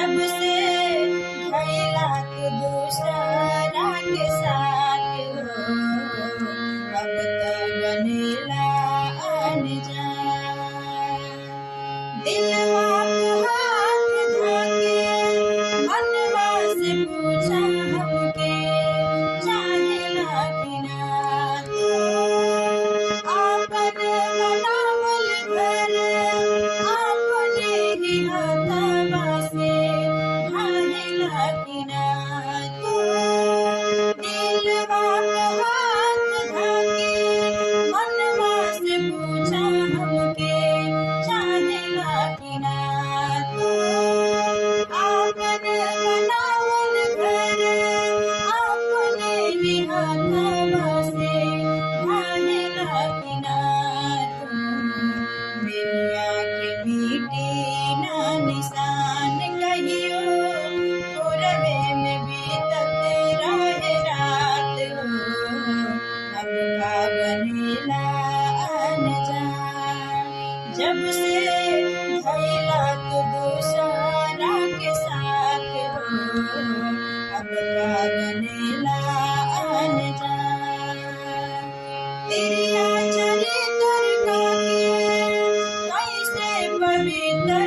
जब से भइला तू दूसरा के साथ हो, अब तो बनेला अनजान। दिलवा पे हाथ धके मनवा से पूछा हमके चाहेला कि ना तू। आपन बनावल घर अपने ही हाथवा से ढाहेला कि ना तू। दिलवा पे हाथ धके मनवा से पूछा हमके चाहेला कि ना तू। आपन बनावल घर अपने ही हाथवा से ढाहेला कि ना तू। मेरी आँख मिटी ना निशान कहियो, पूरबे में बीतत रहे रात हो, अब का बनेला अनजान। जब से भइला तू दूसरा के साथ हो, अब का बनेला अनजान। तेरी आँचल तरका के कैसे पवित्र